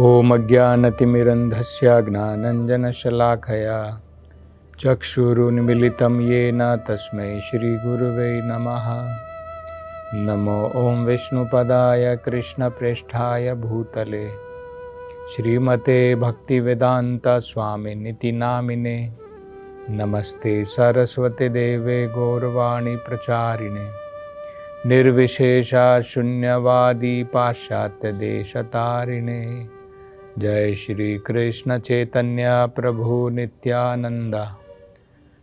ॐ अज्ञानतिमिरन्धस्य ज्ञानञ्जनशलाखया चक्षुरुन्मिलितं येन तस्मै श्रीगुरुवे नमः। नमो ॐ विष्णुपदाय कृष्णप्रेष्ठाय भूतले श्रीमते भक्तिवेदान्त स्वामिनिति नामिने। नमस्ते सरस्वती देवे गौरवाणी प्रचारिणे निर्विशेषा शून्यवादी पाश्चात्य देशतारिणे। जय श्री कृष्ण चैतन्य प्रभु नित्यानंद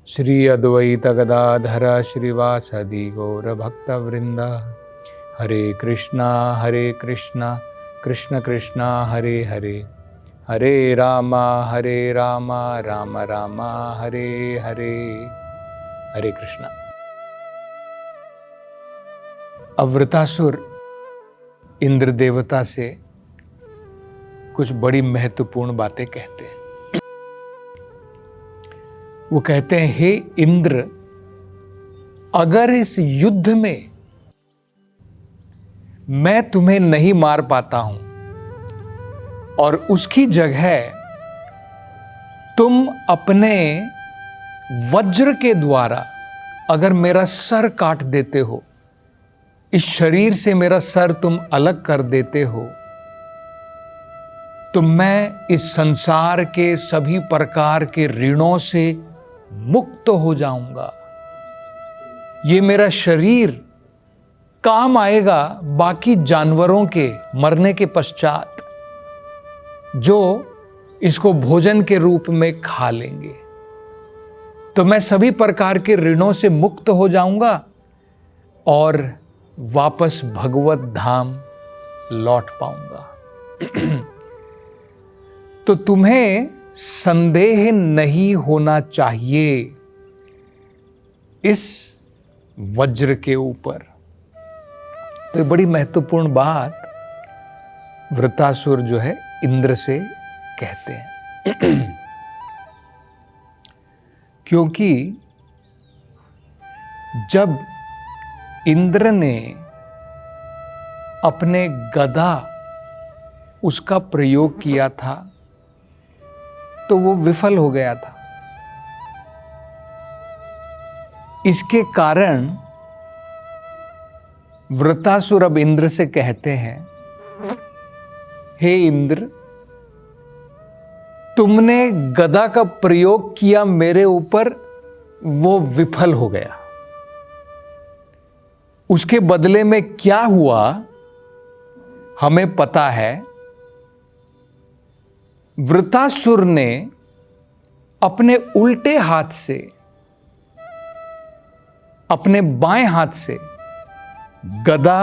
श्री अद्वैत गदाधर श्रीवासदि गौर भक्तवृंद। हरे कृष्णा कृष्ण कृष्णा हरे हरे, हरे राम राम राम हरे हरे। हरे कृष्णा। अवृतासुर इंद्र देवता से कुछ बड़ी महत्वपूर्ण बातें कहते हैं। वो कहते हैं, हे इंद्र, अगर इस युद्ध में मैं तुम्हें नहीं मार पाता हूं और उसकी जगह तुम अपने वज्र के द्वारा अगर मेरा सर काट देते हो, इस शरीर से मेरा सर तुम अलग कर देते हो, तो मैं इस संसार के सभी प्रकार के ऋणों से मुक्त हो जाऊंगा। ये मेरा शरीर काम आएगा बाकी जानवरों के मरने के पश्चात, जो इसको भोजन के रूप में खा लेंगे। तो मैं सभी प्रकार के ऋणों से मुक्त हो जाऊंगा और वापस भगवत धाम लौट पाऊंगा। तो तुम्हें संदेह नहीं होना चाहिए इस वज्र के ऊपर। तो बड़ी महत्वपूर्ण बात वृतासुर जो है इंद्र से कहते हैं। क्योंकि जब इंद्र ने अपने गदा उसका प्रयोग किया था तो वो विफल हो गया था। इसके कारण वृतासुर अब इंद्र से कहते हैं, हे इंद्र, तुमने गदा का प्रयोग किया मेरे ऊपर, वो विफल हो गया। उसके बदले में क्या हुआ हमें पता है। वृतासुर ने अपने उल्टे हाथ से, अपने बाएं हाथ से गदा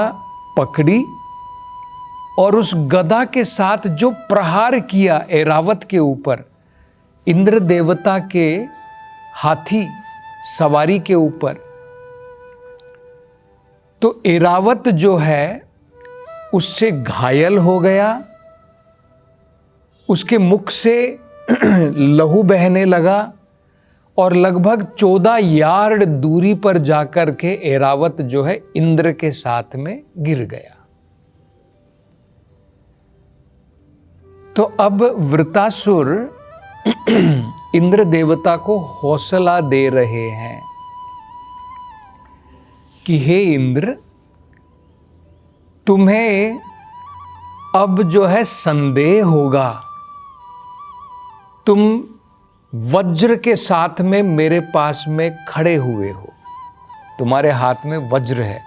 पकड़ी और उस गदा के साथ जो प्रहार किया ऐरावत के ऊपर, इंद्र देवता के हाथी सवारी के ऊपर, तो ऐरावत जो है उससे घायल हो गया। उसके मुख से लहू बहने लगा और लगभग 14 यार्ड दूरी पर जाकर के ऐरावत जो है इंद्र के साथ में गिर गया। तो अब वृतासुर इंद्र देवता को हौसला दे रहे हैं कि हे इंद्र, तुम्हें अब जो है संदेह होगा। तुम वज्र के साथ में मेरे पास में खड़े हुए हो, तुम्हारे हाथ में वज्र है,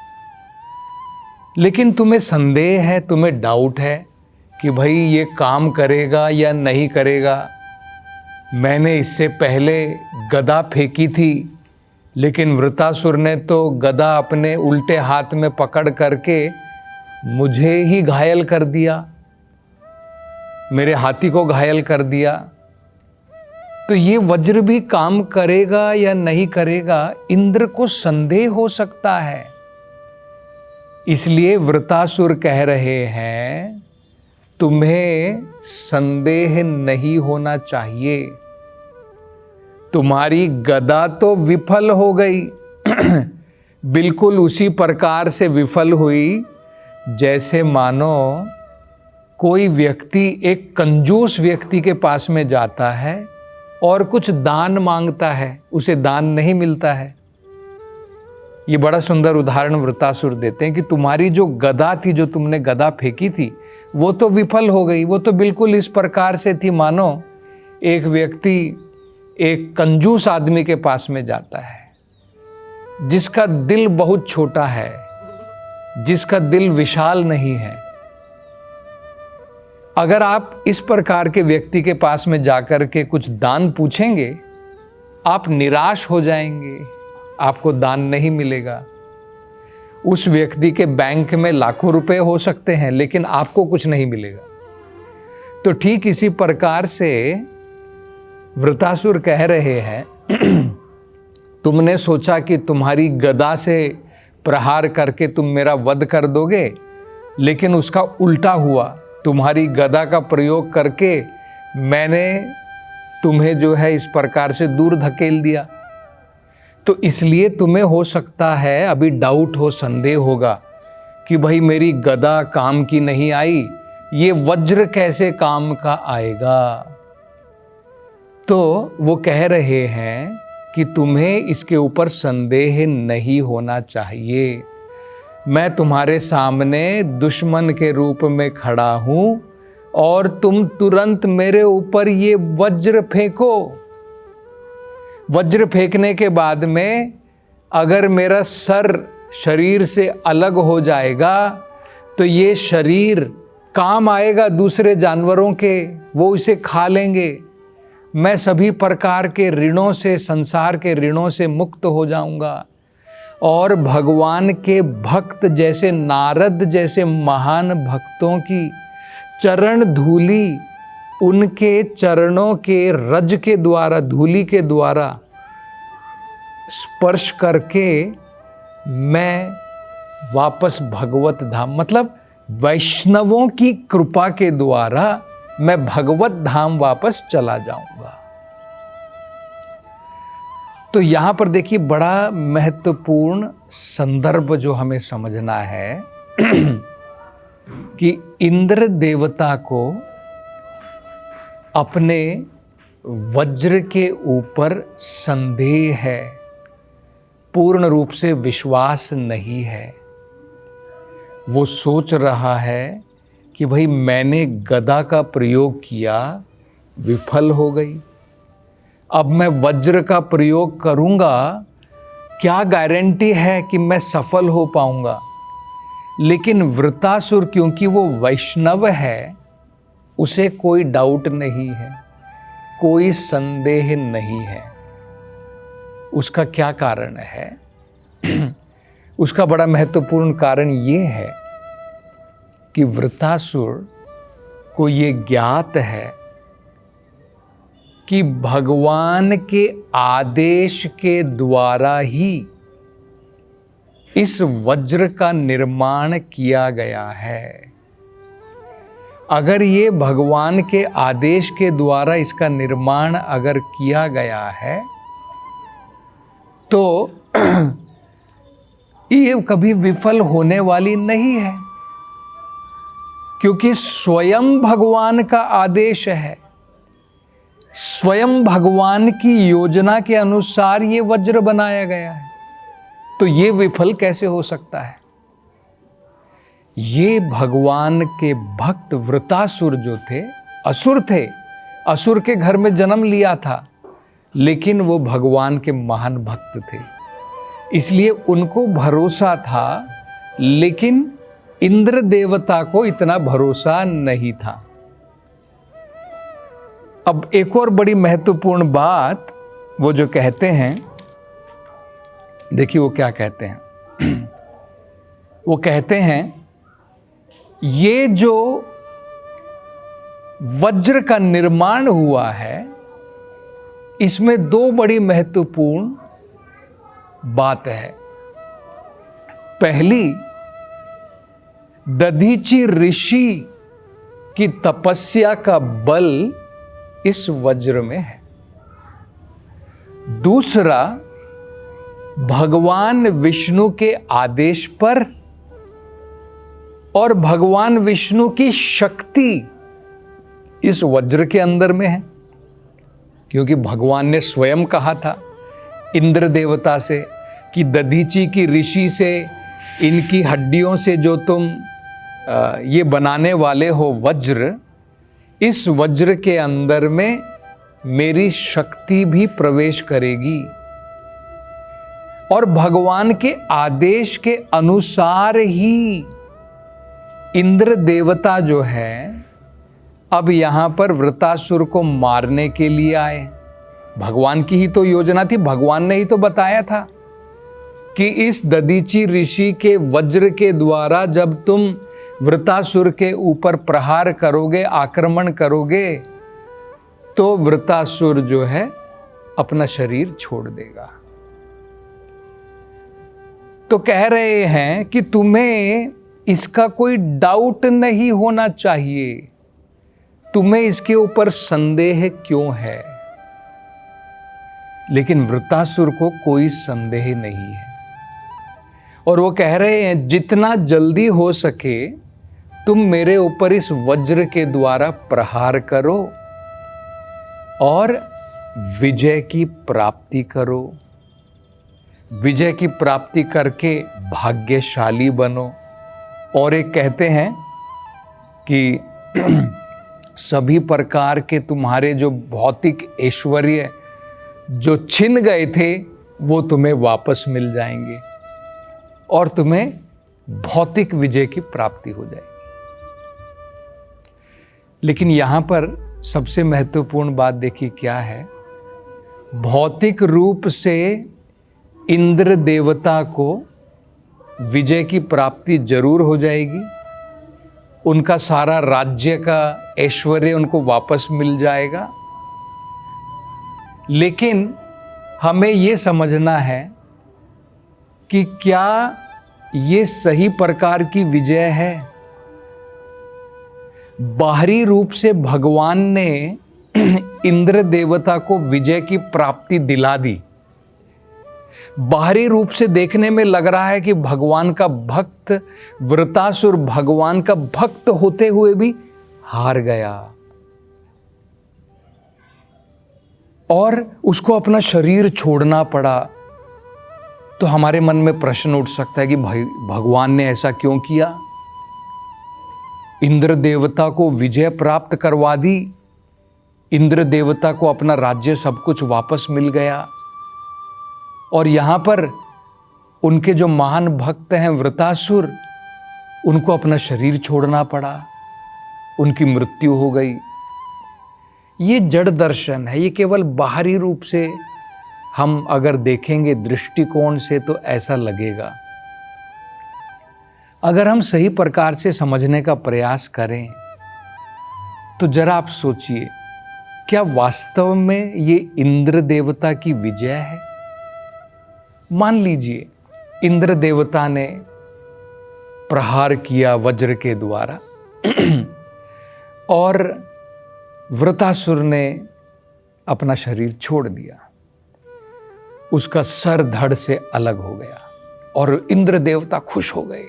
लेकिन तुम्हें संदेह है, तुम्हें डाउट है कि भाई ये काम करेगा या नहीं करेगा। मैंने इससे पहले गदा फेंकी थी, लेकिन वृतासुर ने तो गदा अपने उल्टे हाथ में पकड़ करके मुझे ही घायल कर दिया, मेरे हाथी को घायल कर दिया। तो ये वज्र भी काम करेगा या नहीं करेगा, इंद्र को संदेह हो सकता है। इसलिए वृतासुर कह रहे हैं, तुम्हें संदेह नहीं होना चाहिए। तुम्हारी गदा तो विफल हो गई, बिल्कुल उसी प्रकार से विफल हुई जैसे मानो कोई व्यक्ति एक कंजूस व्यक्ति के पास में जाता है और कुछ दान मांगता है, उसे दान नहीं मिलता है। ये बड़ा सुंदर उदाहरण वृत्तासुर देते हैं कि तुम्हारी जो गदा थी, जो तुमने गदा फेंकी थी, वो तो विफल हो गई। वो तो बिल्कुल इस प्रकार से थी मानो एक व्यक्ति एक कंजूस आदमी के पास में जाता है जिसका दिल बहुत छोटा है, जिसका दिल विशाल नहीं है। अगर आप इस प्रकार के व्यक्ति के पास में जाकर के कुछ दान पूछेंगे, आप निराश हो जाएंगे, आपको दान नहीं मिलेगा। उस व्यक्ति के बैंक में लाखों रुपए हो सकते हैं, लेकिन आपको कुछ नहीं मिलेगा। तो ठीक इसी प्रकार से वृत्तासुर कह रहे हैं तुमने सोचा कि तुम्हारी गदा से प्रहार करके तुम मेरा वध कर दोगे, लेकिन उसका उल्टा हुआ। तुम्हारी गदा का प्रयोग करके मैंने तुम्हें जो है इस प्रकार से दूर धकेल दिया। तो इसलिए तुम्हें हो सकता है अभी डाउट हो, संदेह होगा कि भाई मेरी गदा काम की नहीं आई, ये वज्र कैसे काम का आएगा। तो वो कह रहे हैं कि तुम्हें इसके ऊपर संदेह नहीं होना चाहिए। मैं तुम्हारे सामने दुश्मन के रूप में खड़ा हूं और तुम तुरंत मेरे ऊपर ये वज्र फेंको। वज्र फेंकने के बाद में अगर मेरा सर शरीर से अलग हो जाएगा तो ये शरीर काम आएगा दूसरे जानवरों के, वो इसे खा लेंगे। मैं सभी प्रकार के ऋणों से, संसार के ऋणों से मुक्त हो जाऊंगा और भगवान के भक्त जैसे नारद जैसे महान भक्तों की चरण धूली, उनके चरणों के रज के द्वारा, धूली के द्वारा स्पर्श करके मैं वापस भगवत धाम, मतलब वैष्णवों की कृपा के द्वारा मैं भगवत धाम वापस चला जाऊंगा। तो यहां पर देखिए बड़ा महत्वपूर्ण संदर्भ जो हमें समझना है कि इंद्र देवता को अपने वज्र के ऊपर संदेह है, पूर्ण रूप से विश्वास नहीं है। वो सोच रहा है कि भाई मैंने गदा का प्रयोग किया, विफल हो गई, अब मैं वज्र का प्रयोग करूंगा, क्या गारंटी है कि मैं सफल हो पाऊंगा। लेकिन वृत्तासुर क्योंकि वो वैष्णव है, उसे कोई डाउट नहीं है, कोई संदेह नहीं है। उसका क्या कारण है? उसका बड़ा महत्वपूर्ण कारण ये है कि वृत्तासुर को ये ज्ञात है कि भगवान के आदेश के द्वारा ही इस वज्र का निर्माण किया गया है। अगर ये भगवान के आदेश के द्वारा इसका निर्माण अगर किया गया है तो ये कभी विफल होने वाली नहीं है, क्योंकि स्वयं भगवान का आदेश है, स्वयं भगवान की योजना के अनुसार ये वज्र बनाया गया है। तो ये विफल कैसे हो सकता है? ये भगवान के भक्त वृत्तासुर जो थे, असुर थे, असुर के घर में जन्म लिया था, लेकिन वो भगवान के महान भक्त थे, इसलिए उनको भरोसा था, लेकिन इंद्र देवता को इतना भरोसा नहीं था। अब एक और बड़ी महत्वपूर्ण बात वो जो कहते हैं, देखिए वो क्या कहते हैं। वो कहते हैं ये जो वज्र का निर्माण हुआ है, इसमें दो बड़ी महत्वपूर्ण बात है। पहली, दधीचि ऋषि की तपस्या का बल इस वज्र में है। दूसरा, भगवान विष्णु के आदेश पर और भगवान विष्णु की शक्ति इस वज्र के अंदर में है, क्योंकि भगवान ने स्वयं कहा था इंद्र देवता से कि दधीची की ऋषि से इनकी हड्डियों से जो तुम ये बनाने वाले हो वज्र, इस वज्र के अंदर में मेरी शक्ति भी प्रवेश करेगी। और भगवान के आदेश के अनुसार ही इंद्र देवता जो है अब यहां पर वृतासुर को मारने के लिए आए। भगवान की ही तो योजना थी, भगवान ने ही तो बताया था कि इस दधीची ऋषि के वज्र के द्वारा जब तुम वृतासुर के ऊपर प्रहार करोगे, आक्रमण करोगे, तो वृतासुर जो है अपना शरीर छोड़ देगा। तो कह रहे हैं कि तुम्हें इसका कोई डाउट नहीं होना चाहिए, तुम्हें इसके ऊपर संदेह क्यों है? लेकिन वृतासुर को कोई संदेह नहीं है और वो कह रहे हैं जितना जल्दी हो सके तुम मेरे ऊपर इस वज्र के द्वारा प्रहार करो और विजय की प्राप्ति करो। विजय की प्राप्ति करके भाग्यशाली बनो। और एक कहते हैं कि सभी प्रकार के तुम्हारे जो भौतिक ऐश्वर्य जो छिन गए थे वो तुम्हें वापस मिल जाएंगे और तुम्हें भौतिक विजय की प्राप्ति हो जाएगी। लेकिन यहां पर सबसे महत्वपूर्ण बात देखिए क्या है। भौतिक रूप से इंद्र देवता को विजय की प्राप्ति जरूर हो जाएगी, उनका सारा राज्य का ऐश्वर्य उनको वापस मिल जाएगा। लेकिन हमें ये समझना है कि क्या ये सही प्रकार की विजय है। बाहरी रूप से भगवान ने इंद्र देवता को विजय की प्राप्ति दिला दी। बाहरी रूप से देखने में लग रहा है कि भगवान का भक्त वृतासुर भगवान का भक्त होते हुए भी हार गया और उसको अपना शरीर छोड़ना पड़ा। तो हमारे मन में प्रश्न उठ सकता है कि भाई भगवान ने ऐसा क्यों किया? इंद्र देवता को विजय प्राप्त करवा दी, इंद्र देवता को अपना राज्य सब कुछ वापस मिल गया और यहां पर उनके जो महान भक्त हैं वृतासुर, उनको अपना शरीर छोड़ना पड़ा, उनकी मृत्यु हो गई। ये जड़ दर्शन है, ये केवल बाहरी रूप से हम अगर देखेंगे दृष्टिकोण से तो ऐसा लगेगा। अगर हम सही प्रकार से समझने का प्रयास करें तो जरा आप सोचिए, क्या वास्तव में ये इंद्र देवता की विजय है? मान लीजिए इंद्र देवता ने प्रहार किया वज्र के द्वारा और वृतासुर ने अपना शरीर छोड़ दिया, उसका सर धड़ से अलग हो गया और इंद्र देवता खुश हो गए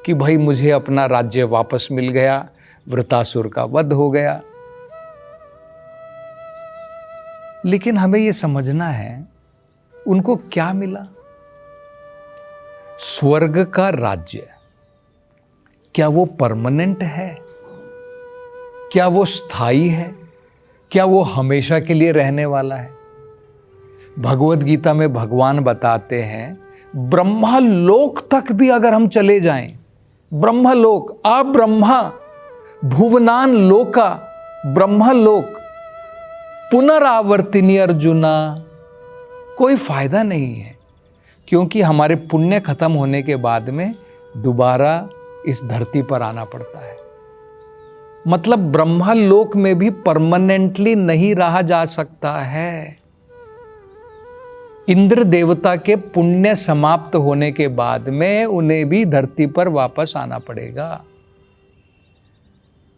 कि भाई मुझे अपना राज्य वापस मिल गया, वृतासुर का वध हो गया। लेकिन हमें यह समझना है उनको क्या मिला? स्वर्ग का राज्य, क्या वो परमानेंट है? क्या वो स्थायी है? क्या वो हमेशा के लिए रहने वाला है? भगवत गीता में भगवान बताते हैं ब्रह्मा लोक तक भी अगर हम चले जाएं, ब्रह्मा लोक, आप ब्रह्मा भुवनान लोका, ब्रह्मा लोक पुनरावर्तिनी अर्जुना, कोई फायदा नहीं है, क्योंकि हमारे पुण्य खत्म होने के बाद में दोबारा इस धरती पर आना पड़ता है। मतलब ब्रह्मा लोक में भी परमानेंटली नहीं रहा जा सकता है। इंद्र देवता के पुण्य समाप्त होने के बाद में उन्हें भी धरती पर वापस आना पड़ेगा।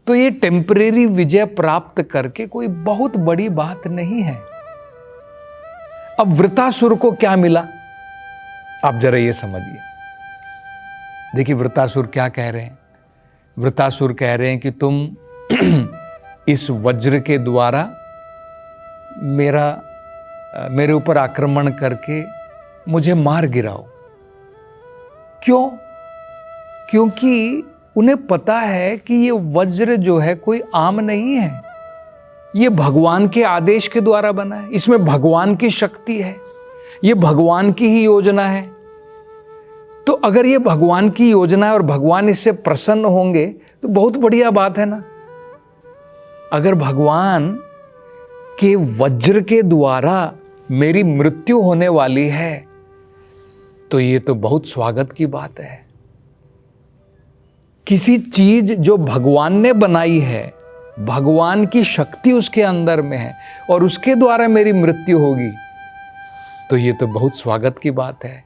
तो ये टेम्परेरी विजय प्राप्त करके कोई बहुत बड़ी बात नहीं है। अब वृतासुर को क्या मिला, आप जरा ये समझिए। देखिए वृतासुर क्या कह रहे हैं वृतासुर कह रहे हैं कि तुम इस वज्र के द्वारा मेरे ऊपर आक्रमण करके मुझे मार गिराओ। क्यों? क्योंकि उन्हें पता है कि ये वज्र जो है कोई आम नहीं है, ये भगवान के आदेश के द्वारा बना है, इसमें भगवान की शक्ति है, ये भगवान की ही योजना है। तो अगर ये भगवान की योजना है और भगवान इससे प्रसन्न होंगे तो बहुत बढ़िया बात है ना। अगर भगवान के वज्र के द्वारा मेरी मृत्यु होने वाली है तो ये तो बहुत स्वागत की बात है। किसी चीज जो भगवान ने बनाई है, भगवान की शक्ति उसके अंदर में है और उसके द्वारा मेरी मृत्यु होगी तो ये तो बहुत स्वागत की बात है।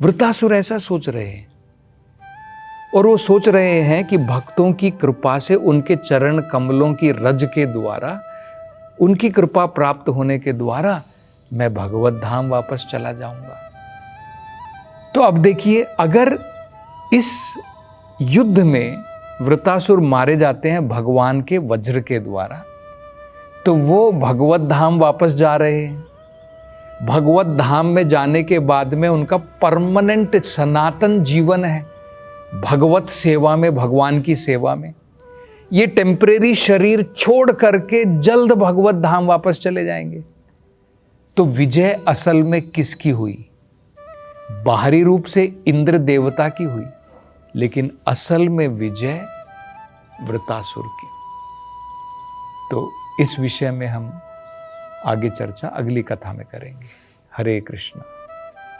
वृतासुर ऐसा सोच रहे हैं और वो सोच रहे हैं कि भक्तों की कृपा से, उनके चरण कमलों की रज के द्वारा, उनकी कृपा प्राप्त होने के द्वारा मैं भगवत धाम वापस चला जाऊंगा। तो अब देखिए, अगर इस युद्ध में वृतासुर मारे जाते हैं भगवान के वज्र के द्वारा तो वो भगवत धाम वापस जा रहे हैं। भगवत धाम में जाने के बाद में उनका परमानेंट सनातन जीवन है भगवत सेवा में, भगवान की सेवा में। ये टेम्परेरी शरीर छोड़ करके जल्द भगवत धाम वापस चले जाएंगे। तो विजय असल में किसकी हुई? बाहरी रूप से इंद्र देवता की हुई, लेकिन असल में विजय वृतासुर की। तो इस विषय में हम आगे चर्चा अगली कथा में करेंगे। हरे कृष्ण।